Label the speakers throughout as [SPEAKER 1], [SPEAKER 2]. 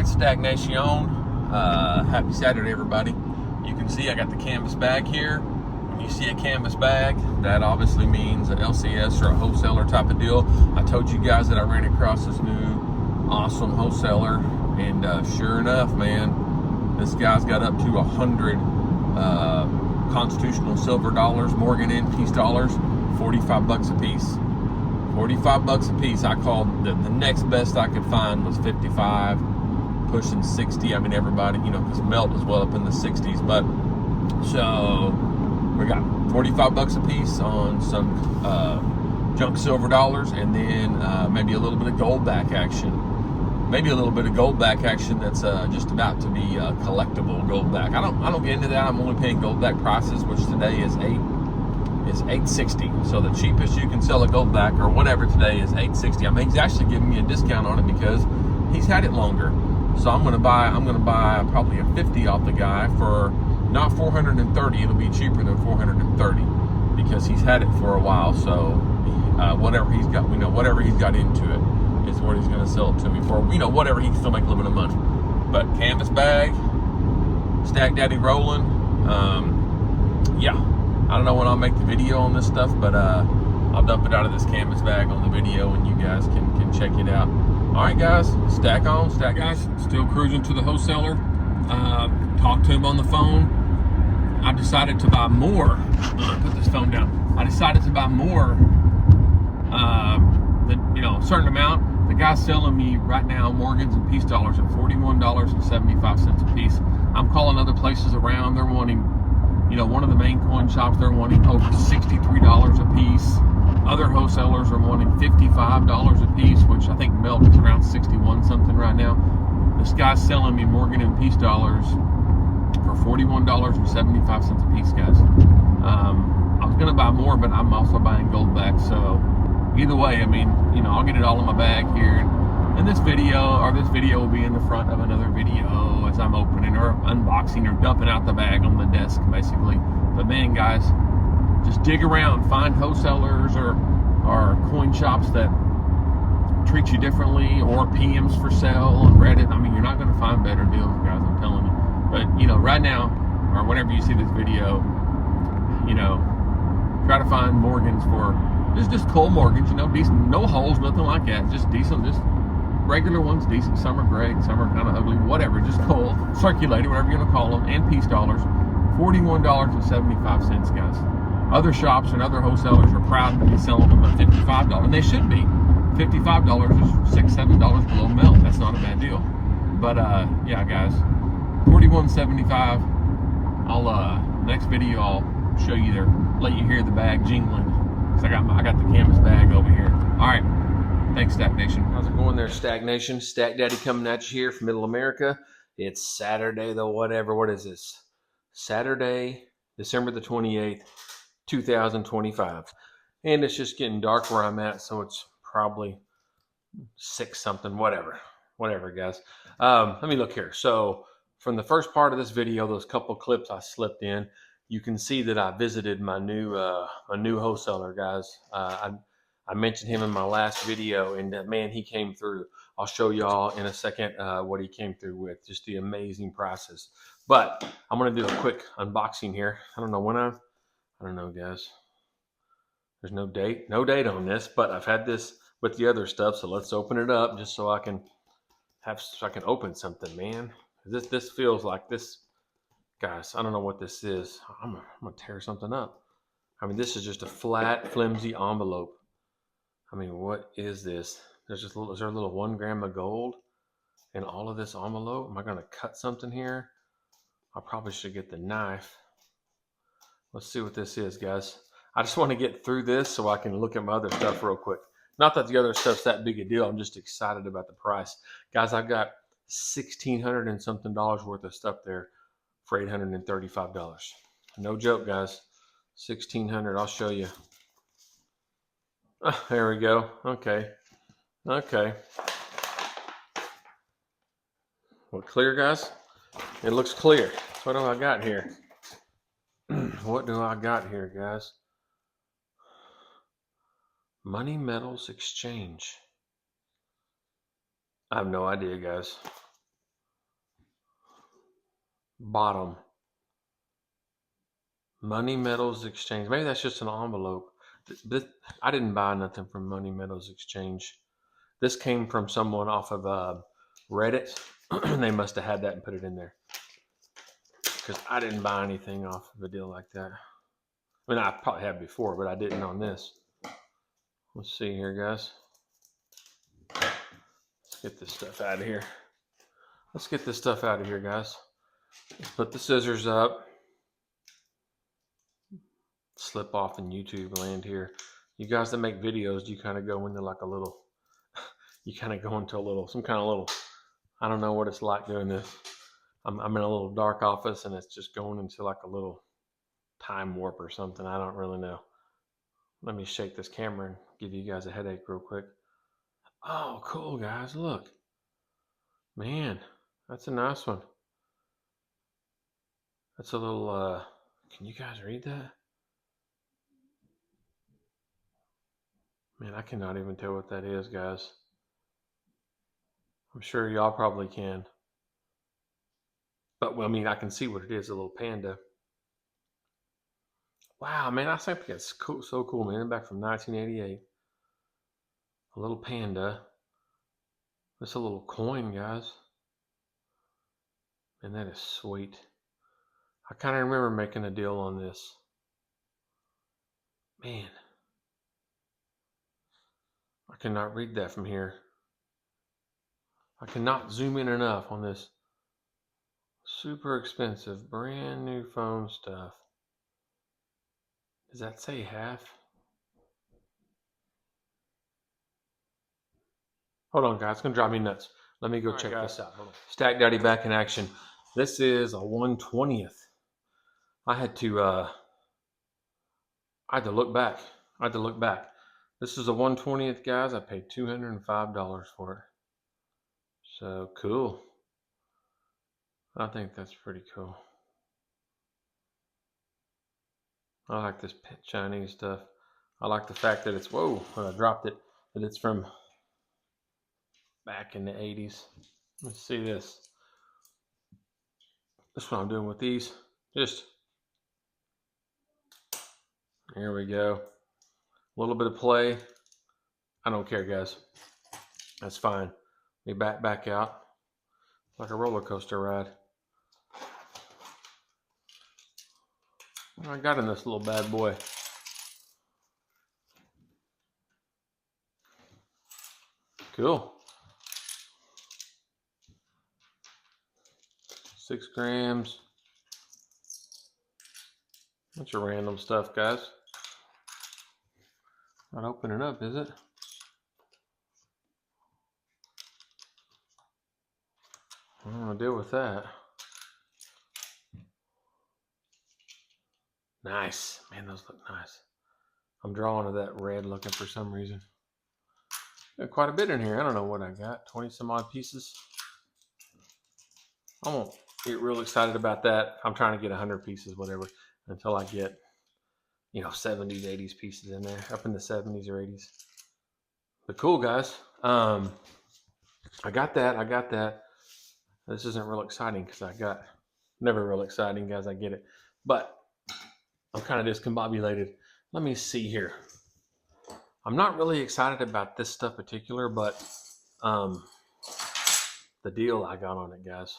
[SPEAKER 1] right, Stagnation. Happy Saturday, everybody. You can see I got the canvas bag here. When you see a canvas bag, that obviously means an LCS or a wholesaler type of deal. I told you guys that I ran across this new awesome wholesaler, and sure enough, man, this guy's got up to 100 constitutional silver dollars, Morgan and peace dollars, 45 bucks a piece. 45 bucks a piece. I called the next best I could find was 55, pushing 60. I mean, everybody, because melt is well up in the 60s. But so we got 45 bucks a piece on some junk silver dollars, and then maybe a little bit of Goldback action. Maybe a little bit of Goldback action that's just about to be collectible Goldback. I don't get into that. I'm only paying Goldback prices, which today is $860. So the cheapest you can sell a Goldback or whatever today is $860. I mean, he's actually giving me a discount on it because he's had it longer. So I'm gonna buy probably a 50 off the guy for not 430. It'll be cheaper than 430 because he's had it for a while. So whatever he's got, whatever he's got into it is what he's gonna sell it to me for. Whatever, he can still make a little bit of money. But canvas bag, Stack Daddy rolling. Yeah. I don't know when I'll make the video on this stuff, but I'll dump it out of this canvas bag on the video, and you guys can check it out. All right, guys, stack on, stack. Guys, still cruising to the wholesaler. Talked to him on the phone. I decided to buy more. Put this phone down. I decided to buy more than a certain amount. The guy's selling me right now Morgans and peace dollars at $41.75 a piece. I'm calling other places around. They're wanting, one of the main coin shops, they're wanting over $63 a piece. Other wholesalers are wanting $55 a piece, which I think melt is around 61 something right now. This guy's selling me Morgan and peace dollars for $41.75 a piece, guys. I was gonna buy more, but I'm also buying Goldback. So either way, I mean, I'll get it all in my bag here. And this video will be in the front of another video as I'm opening or unboxing or dumping out the bag on the desk, basically. But man, guys, just dig around, find wholesalers or coin shops that treat you differently, or PMs for sale on Reddit. I mean, you're not going to find better deals, guys, I'm telling you. But, right now, or whenever you see this video, try to find Morgans for just cold Morgans, decent, no holes, nothing like that, just decent, just regular ones, decent. Some are great, some are kind of ugly, whatever, just cold, circulated, whatever you're going to call them, and peace dollars, $41.75, guys. Other shops and other wholesalers are proud to be selling them at $55, and they should be. $55 is $6, $7 below melt. That's not a bad deal. But yeah, guys, $41.75. I'll next video I'll show you there, let you hear the bag jingling, because I got the canvas bag over here. All right. Thanks, Stack Nation. How's it going there, Stack Nation? Stack Daddy coming at you here from Middle America. It's Saturday, though, whatever. What is this? Saturday, December the 28th, 2025. And it's just getting dark where I'm at, so it's probably 6 something, whatever. Whatever, guys. Let me look here. So from the first part of this video, those couple clips I slipped in, you can see that I visited my new wholesaler, guys. I mentioned him in my last video, and man, he came through. I'll show y'all in a second what he came through with, just the amazing prices. But I'm going to do a quick unboxing here. I don't know, guys. There's no date on this, but I've had this with the other stuff, so let's open it up just so I can open something, man. This feels like this, guys. I don't know what this is. I'm going to tear something up. I mean, this is just a flat, flimsy envelope. I mean, what is this? Is there a little 1 gram of gold in all of this envelope? Am I going to cut something here? I probably should get the knife. Let's see what this is, guys. I just want to get through this so I can look at my other stuff real quick. Not that the other stuff's that big a deal. I'm just excited about the price. Guys, I've got $1,600 and something worth of stuff there for $835. No joke, guys. $1,600. I'll show you. Oh, there we go. Okay. What, clear, guys? It looks clear. So what do I got here? What do I got here, guys? Money Metals Exchange. I have no idea, guys. Bottom. Money Metals Exchange. Maybe that's just an envelope. I didn't buy nothing from Money Metals Exchange. This came from someone off of Reddit. They must have had that and put it in there. Because I didn't buy anything off of a deal like that. I mean, I probably have before, but I didn't on this. Let's see here, guys. Let's get this stuff out of here. Let's get this stuff out of here, guys. Let's put the scissors up. Slip off in YouTube land here. You guys that make videos, you kind of go into like a little, you kind of go into a little, some kind of little, I don't know what it's like doing this. I'm in a little dark office and it's just going into like a little time warp or something. I don't really know. Let me shake this camera and give you guys a headache real quick. Oh, cool, guys. Look. Man, that's a nice one. That's a little, can you guys read that? Man, I cannot even tell what that is, guys. I'm sure y'all probably can. But, well, I mean, I can see what it is, a little panda. Wow, man, I think that's cool, so cool, man. Back from 1988. A little panda. That's a little coin, guys. And that is sweet. I kind of remember making a deal on this. Man. I cannot read that from here. I cannot zoom in enough on this super expensive, brand new phone stuff. Does that say half? Hold on, guys. It's going to drive me nuts. Let me go check this out. Hold on. Stack Daddy back in action. This is a 1/20th. I had to look back. This is a 1/20th, guys. I paid $205 for it. So cool. I think that's pretty cool. I like this Chinese stuff. I like the fact that it's, whoa, when I dropped it, that it's from back in the 80s. Let's see this. That's what I'm doing with these. Just, here we go. A little bit of play. I don't care, guys. That's fine. We back out like a roller coaster ride. What I got in this little bad boy? Cool. 6 grams. Bunch of random stuff, guys. Not opening up, is it? I don't want to deal with that. Nice. Man, those look nice. I'm drawing to that red looking for some reason. Got quite a bit in here. I don't know what I got. 20 some odd pieces. I won't get real excited about that. I'm trying to get 100 pieces, whatever, until I get, 70s, 80s pieces in there, up in the 70s or 80s. But cool, guys. I got that. This isn't real exciting because never real exciting, guys. I get it. But I'm kind of discombobulated. Let me see here. I'm not really excited about this stuff particular, but the deal I got on it, guys.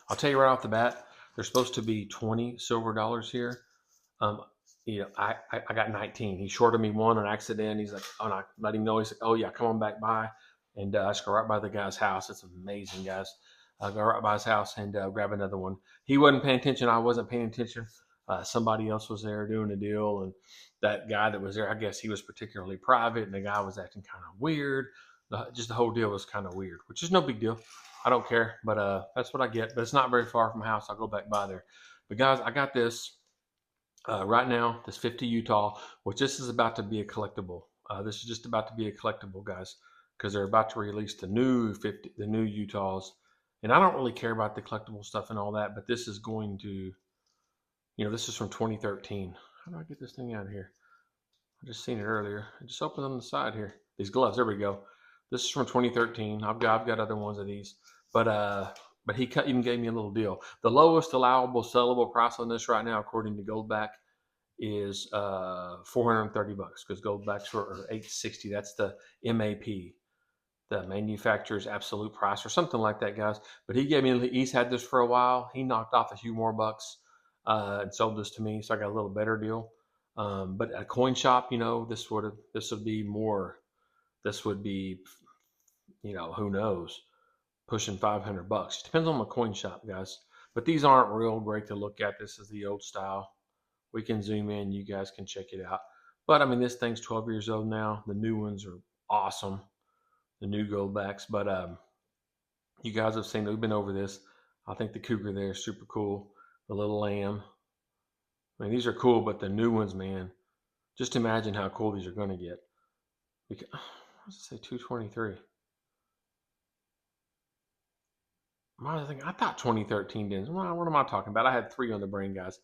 [SPEAKER 1] I'll tell you right off the bat, there's supposed to be 20 silver dollars here. I got 19. He shorted me one on accident. He's like, oh, and I let him know. He's like, oh yeah, come on back by. And I just go right by the guy's house. It's amazing, guys. I go right by his house and grab another one. He wasn't paying attention. I wasn't paying attention. Somebody else was there doing a deal, and that guy that was there, I guess he was particularly private, and the guy was acting kind of weird. Just the whole deal was kind of weird, which is no big deal. I don't care, but that's what I get. But it's not very far from my house. I'll go back by there. But guys, I got this right now, this 50 Utah, which this is about to be a collectible. This is just about to be a collectible, guys, because they're about to release the new Utahs. And I don't really care about the collectible stuff and all that, but this is going to, this is from 2013. How do I get this thing out of here? I just seen it earlier. It just opened on the side here. These gloves, there we go. This is from 2013. I've got other ones of these, but But he even gave me a little deal. The lowest allowable sellable price on this right now, according to Goldback, is $430 because Goldbacks are $860. That's the MAP, the manufacturer's absolute price, or something like that, guys. But he gave me. He's had this for a while. He knocked off a few more bucks and sold this to me, so I got a little better deal. But at a coin shop, this would be more. This would be, who knows, pushing $500. Depends on the coin shop, guys. But these aren't real great to look at. This is the old style. We can zoom in. You guys can check it out. But I mean, this thing's 12 years old now. The new ones are awesome. The new Goldbacks. But you guys have seen, we've been over this. I think the cougar there is super cool. The little lamb. I mean, these are cool, but the new ones, man, just imagine how cool these are going to get. Because, let's say 223. I thought 2013 didn't. What am I talking about? I had 3 on the brain, guys.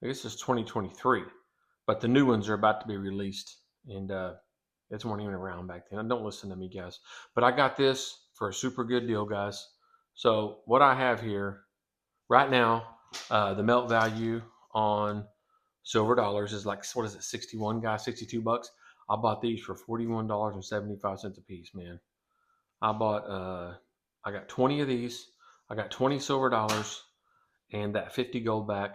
[SPEAKER 1] I guess it's 2023, but the new ones are about to be released, and it's weren't even around back then. Don't listen to me, guys. But I got this for a super good deal, guys. So what I have here right now, the melt value on silver dollars is like, what is it, 61, guys, $62. I bought these for $41.75 a piece, man. I got 20 of these. I got 20 silver dollars and that 50 Goldback.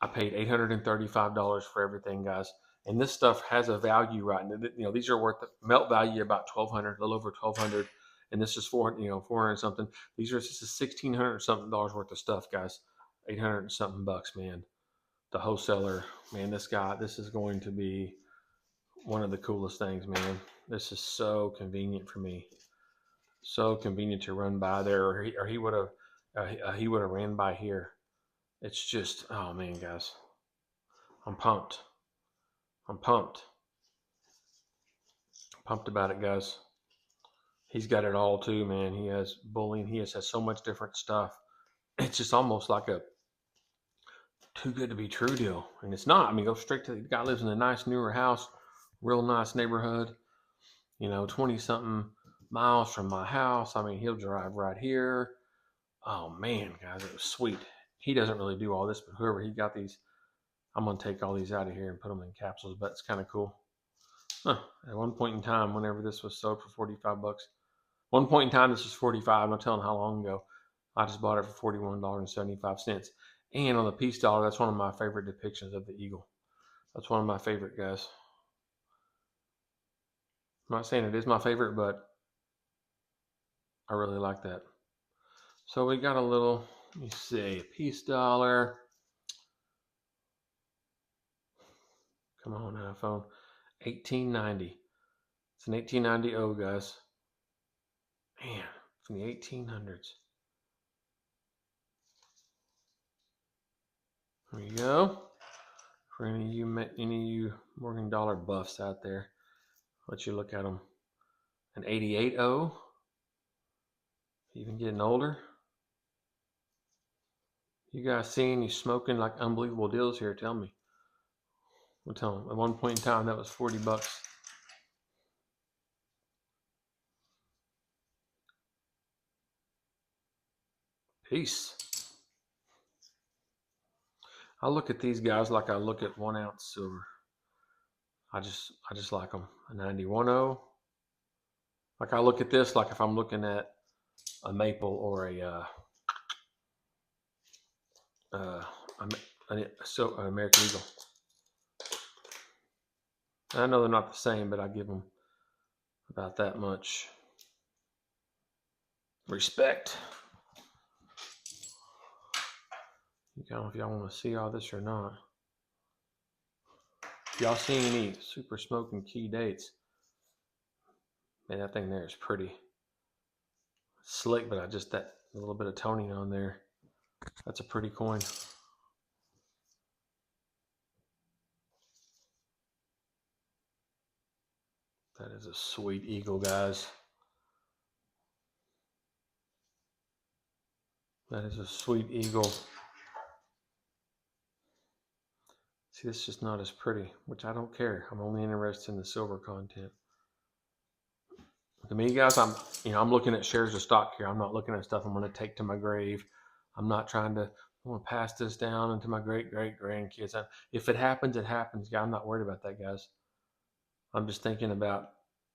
[SPEAKER 1] I paid $835 for everything, guys. And this stuff has a value, right? These are worth melt value about $1,200, a little over $1,200, and this is $400 something. This is $1,600 something worth of stuff, guys. 800 something bucks, man. The wholesaler, man. This is going to be one of the coolest things, man. This is so convenient for me. So convenient to run by there, or he would have ran by here. It's just, oh man, guys, I'm pumped. I'm pumped about it, guys. He's got it all too, man. He has bullion. He has so much different stuff. It's just almost like a too good to be true deal, and it's not. I mean, go straight to the guy lives in a nice newer house, real nice neighborhood. 20 something miles from my house. I mean, he'll drive right here. Oh man, guys, it was sweet. He doesn't really do all this, but whoever he got these, I'm gonna take all these out of here and put them in capsules. But it's kind of cool. At one point in time, whenever this was sold for $45, one point in time this was 45. I'm not telling how long ago. I just bought it for $41.75. And on the peace dollar, that's one of my favorite depictions of the eagle. That's one of my favorite, guys. I'm not saying it is my favorite, but I really like that. So we got a little, let me see, a peace dollar. Come on, iPhone. 1890. It's an 1890 O, guys. Man, from the 1800s. There you go. For any of you Morgan Dollar buffs out there, let you look at them. An 88 O. Even getting older. You guys see any smoking like unbelievable deals here? Tell me. I'll tell them. At one point in time, that was $40. Peace. I look at these guys like I look at 1 ounce silver. I just like them. A 91.0. Like I look at this like if I'm looking at a maple or an American Eagle. I know they're not the same, but I give them about that much respect. I don't know if y'all want to see all this or not. If y'all see any super smoking key dates, man, that thing there is pretty slick, but that little bit of toning on there, that's a pretty coin. That is a sweet eagle, guys. That is a sweet eagle. See, it's just not as pretty, which I don't care. I'm only interested in the silver content. To me, guys, I'm looking at shares of stock here. I'm not looking at stuff I'm going to take to my grave. I'm not trying to. I want to pass this down into my great great grandkids. If it happens, it happens. I'm not worried about that, guys. I'm just thinking about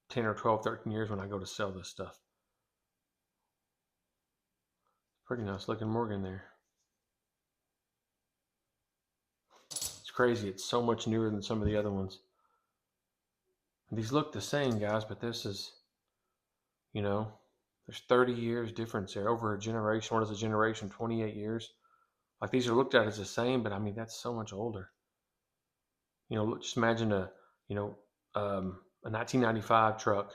[SPEAKER 1] 10 or 12, 13 years when I go to sell this stuff. Pretty nice looking Morgan there. It's crazy. It's so much newer than some of the other ones. These look the same, guys, but this is, there's 30 years difference there over a generation. What is a generation? 28 years. Like these are looked at as the same, but I mean, that's so much older. Just imagine a 1995 truck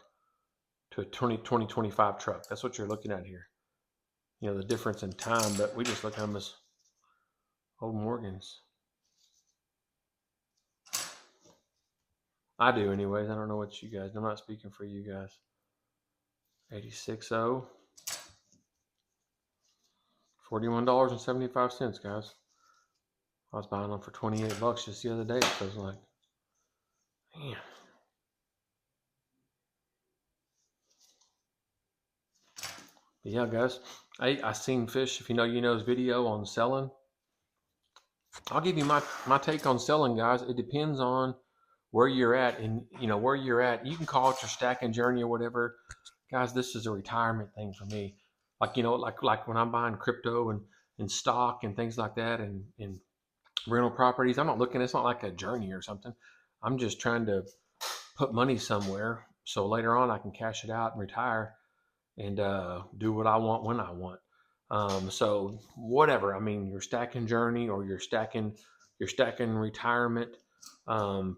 [SPEAKER 1] to a 2025 truck. That's what you're looking at here. The difference in time, but we just look at them as old Morgans. I do anyways. I don't know what you guys, I'm not speaking for you guys. 86.0. $41.75, guys. I was buying them for $28 just the other day. So I was like, man. But yeah, guys. I seen Fish, if you know his video on selling. I'll give you my take on selling, guys. It depends on where you're at, and where you're at. You can call it your stacking journey or whatever, guys. This is a retirement thing for me. Like like when I'm buying crypto and stock and things like that, and rental properties. I'm not looking. It's not like a journey or something. I'm just trying to put money somewhere so later on I can cash it out and retire and do what I want when I want. So whatever. I mean, your stacking journey or your stacking retirement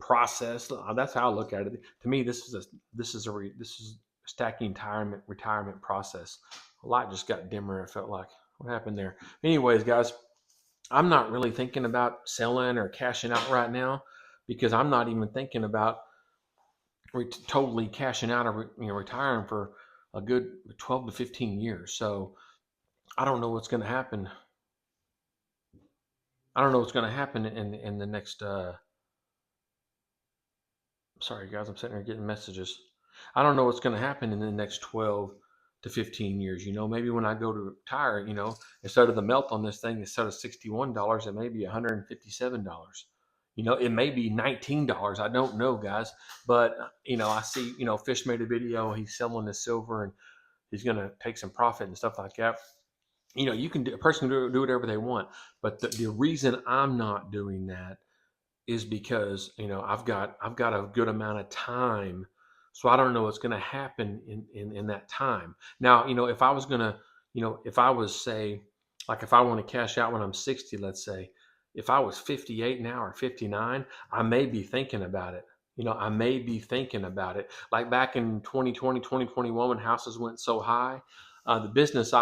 [SPEAKER 1] process. That's how I look at it. To me, this is stacking retirement process. A light just got dimmer. It felt like. What happened there? Anyways, guys, I'm not really thinking about selling or cashing out right now because I'm not even thinking about totally cashing out or retiring for a good 12 to 15 years. So I don't know what's going to happen. I don't know what's going to happen in the next. Sorry, guys, I'm sitting here getting messages. I don't know what's going to happen in the next 12 to 15 years. Maybe when I go to retire, instead of the melt on this thing, instead of $61, it may be $157. It may be $19. I don't know, guys. But, I see, Fish made a video. He's selling his silver and he's going to take some profit and stuff like that. A person can do whatever they want. But the reason I'm not doing that is because I've got a good amount of time, so I don't know what's going to happen in that time. Now, if I was gonna, if I was say, like if I want to cash out when I'm 60, let's say, if I was 58 now or 59, I may be thinking about it. I may be thinking about it. Like back in 2020, 2021, when houses went so high, the business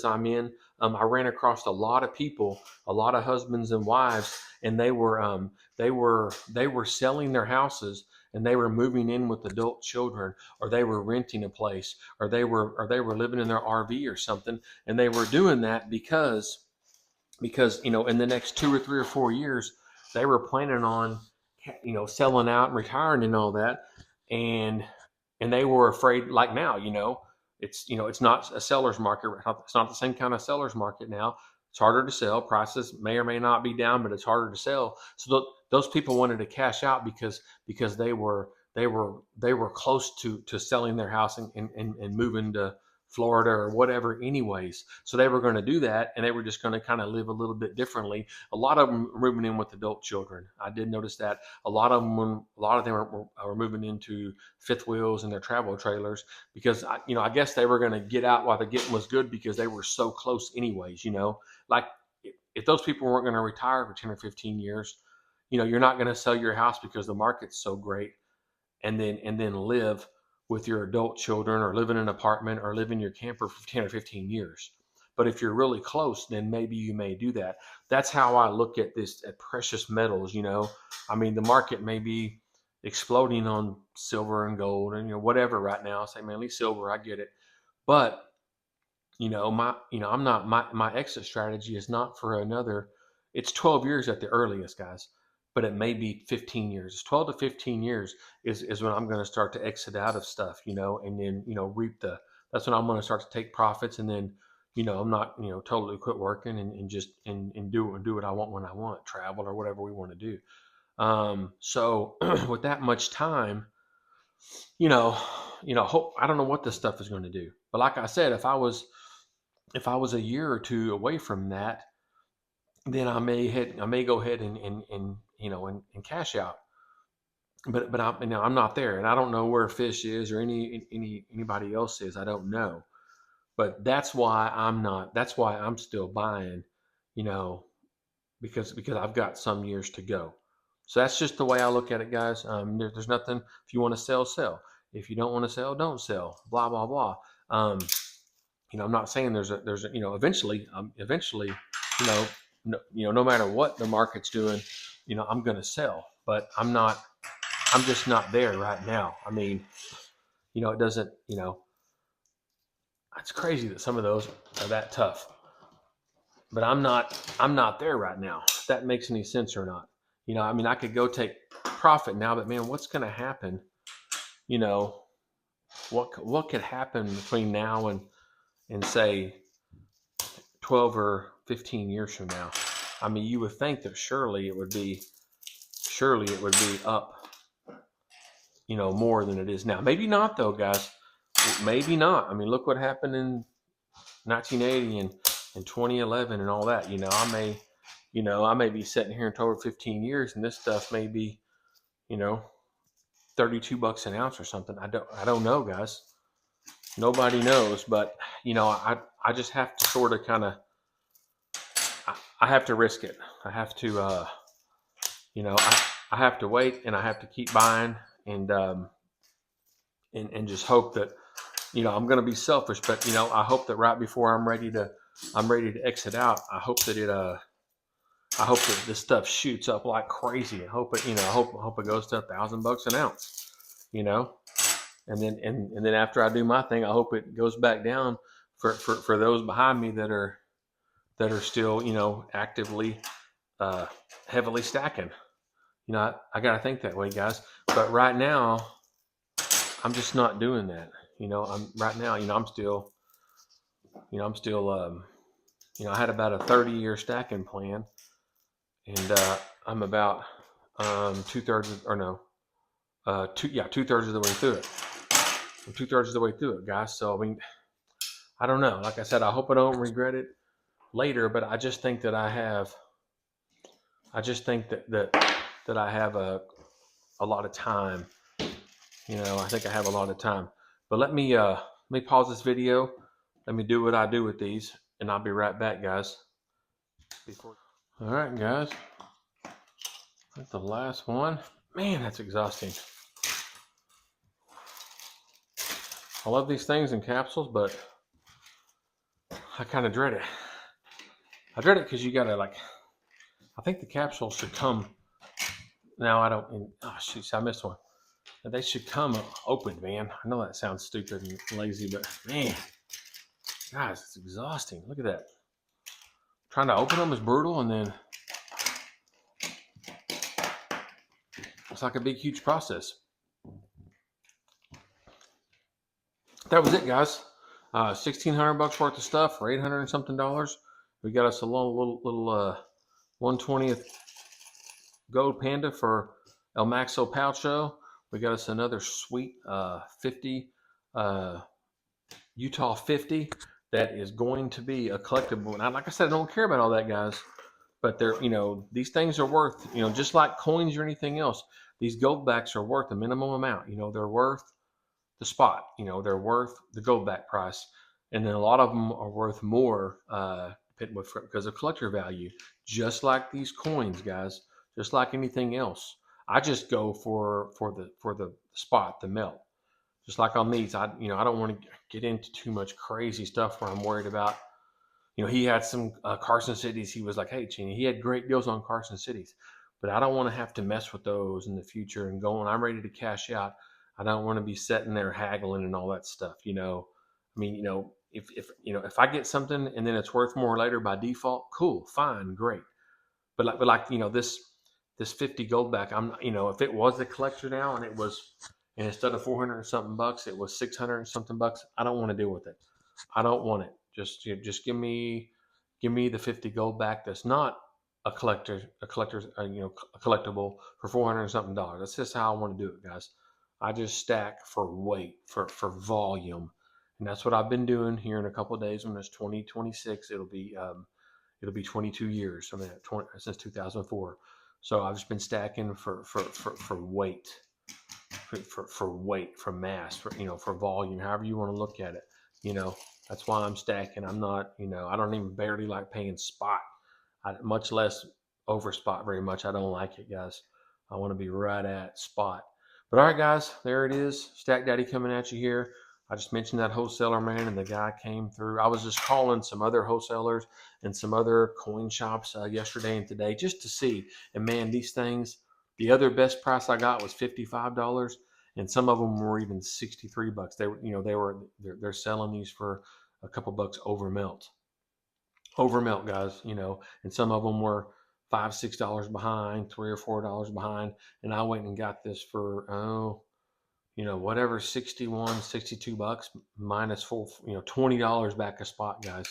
[SPEAKER 1] I'm in, I ran across a lot of people, a lot of husbands and wives, and they were selling their houses and they were moving in with adult children, or they were renting a place, or they were living in their RV or something, and they were doing that because in the next 2 or 3 or 4 years they were planning on selling out and retiring and all that, and they were afraid. Like now, it's not a seller's market. It's not the same kind of seller's market now. It's harder to sell. Prices may or may not be down, but it's harder to sell. So those people wanted to cash out because they were close to selling their house and moving to Florida or whatever anyways. So they were going to do that, and they were just going to kind of live a little bit differently. A lot of them were moving in with adult children. I did notice that a lot of them were moving into fifth wheels and their travel trailers because I guess they were going to get out while the getting was good because they were so close anyways. Like if those people weren't going to retire for 10 or 15 years, you're not going to sell your house because the market's so great and then live with your adult children or live in an apartment or live in your camper for 10 or 15 years. But if you're really close, then maybe you may do that. That's how I look at this, at precious metals. I mean, the market may be exploding on silver and gold and whatever right now. Say mainly silver, I get it. But I'm not, my exit strategy is not for another, it's 12 years at the earliest, guys.
[SPEAKER 2] but it may be 15 years. It's 12 to 15 years is when I'm going to start to exit out of stuff, and then, reap that's when I'm going to start to take profits. And then, I'm not, totally quit working and just, and do what I want when I want, travel or whatever we want to do. So with that much time, hope, I don't know what this stuff is going to do, but like I said, if I was a year or two away from that, then I may go ahead and cash out. But I'm not there, and I don't know where Fish is or anybody else is. I don't know, but that's why I'm not. That's why I'm still buying, you know, because I've got some years to go. So that's just the way I look at it, guys. There's nothing. If you want to sell, sell. If you don't want to sell, don't sell. Blah blah blah. Um, I'm not saying there's a eventually, no matter what the market's doing, I'm going to sell, but I'm just not there right now. I mean, it doesn't, it's crazy that some of those are that tough, but I'm not there right now. If that makes any sense or not. I mean, I could go take profit now, but man, what's going to happen? You know, what could happen between now and say 12 or 15 years from now? I mean, you would think that surely it would be up, more than it is now. Maybe not though, guys. Maybe not. I mean, look what happened in 1980 and 2011 and all that. I may be sitting here in 12 or 15 years, and this stuff may be, $32 an ounce or something. I don't know, guys. Nobody knows, but I just have to sort of kind of, I have to risk it. I have to, I have to wait, and I have to keep buying, and just hope that, I'm going to be selfish, but I hope that right before I'm ready to exit out, I hope that this stuff shoots up like crazy. I hope it, I hope it goes to $1,000 an ounce, and then after I do my thing, I hope it goes back down for those behind me that are still, actively, heavily stacking. I got to think that way, guys. But right now, I'm just not doing that. I had about a 30-year stacking plan, and I'm about 2/3 or no, 2/3 of the way through it. I'm 2/3 of the way through it, guys. So I mean, I don't know. Like I said, I hope I don't regret it later, but I just think that I have. I just think that I have a lot of time. I think I have a lot of time. But let me pause this video. Let me do what I do with these, and I'll be right back, guys. All right, guys. That's the last one. Man, that's exhausting. I love these things in capsules, but I kind of dread it. I dread it because you gotta I think the capsules should come. Now I don't. Oh shoot, I missed one. They should come open, man. I know that sounds stupid and lazy, but man, guys, it's exhausting. Look at that. Trying to open them is brutal, and then it's like a big, huge process. That was it, guys. $1,600 worth of stuff for $800 and something. We got us a little 1/20th gold Panda for El Maxo Pouch Show. We got us another sweet 50 Utah 50 that is going to be a collectible. And like I said, I don't care about all that, guys. But they're, these things are worth, just like coins or anything else. These Goldbacks are worth a minimum amount. They're worth the spot. They're worth the Goldback price, and then a lot of them are worth more because of collector value. Just like these coins, guys. Just like anything else. I just go for the spot, the melt. Just like on these, I don't want to get into too much crazy stuff where I'm worried about. He had some Carson Cities. He was like, hey, Cheney, he had great deals on Carson Cities, but I don't want to have to mess with those in the future and going. I'm ready to cash out. I don't want to be sitting there haggling and all that stuff. I mean, if I get something and then it's worth more later by default, cool, fine, great. But like this this 50 Goldback. If it was a collector now and instead of 400 and something bucks, it was 600 and something bucks. I don't want to deal with it. I don't want it. Just give me the 50 Goldback that's not a collectible for 400 and something dollars. That's just how I want to do it, guys. I just stack for weight, for volume, and that's what I've been doing here in a couple of days. When it's 2026, it'll be 22 years. I mean, since 2004. So I've just been stacking for weight, for weight, for mass, for volume, however you want to look at it. That's why I'm stacking. I'm not, I don't even barely like paying spot. Much less over spot very much. I don't like it, guys. I want to be right at spot. But all right, guys, there it is. Stack Daddy coming at you here. I just mentioned that wholesaler man, and the guy came through. I was just calling some other wholesalers and some other coin shops yesterday and today just to see. And man, these things, the other best price I got was $55, and some of them were even 63 bucks. They're selling these for a couple bucks over melt, guys. And some of them were $5-6 behind, $3 or $4 behind, and I went and got this for whatever, 61, 62 bucks minus full, $20 back a spot, guys.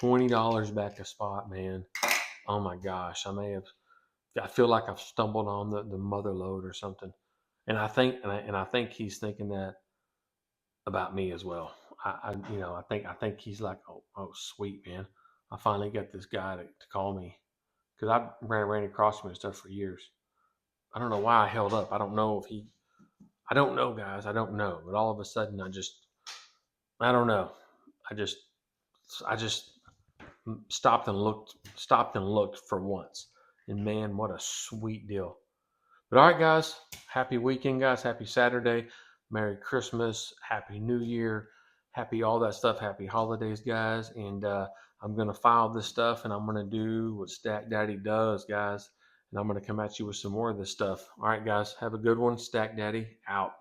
[SPEAKER 2] $20 back a spot, man. Oh my gosh, I feel like I've stumbled on the mother lode or something, and I think he's thinking that about me as well. I think he's like, oh sweet, man. I finally got this guy to call me, because I ran across him and stuff for years. I don't know why I held up. I don't know, guys. I don't know. But all of a sudden, I don't know. I just stopped and looked for once. And man, what a sweet deal. But all right, guys. Happy weekend, guys. Happy Saturday. Merry Christmas. Happy New Year. Happy all that stuff. Happy holidays, guys. And I'm going to file this stuff, and I'm going to do what Stack Daddy does, guys. And I'm going to come at you with some more of this stuff. All right, guys. Have a good one. Stack Daddy out.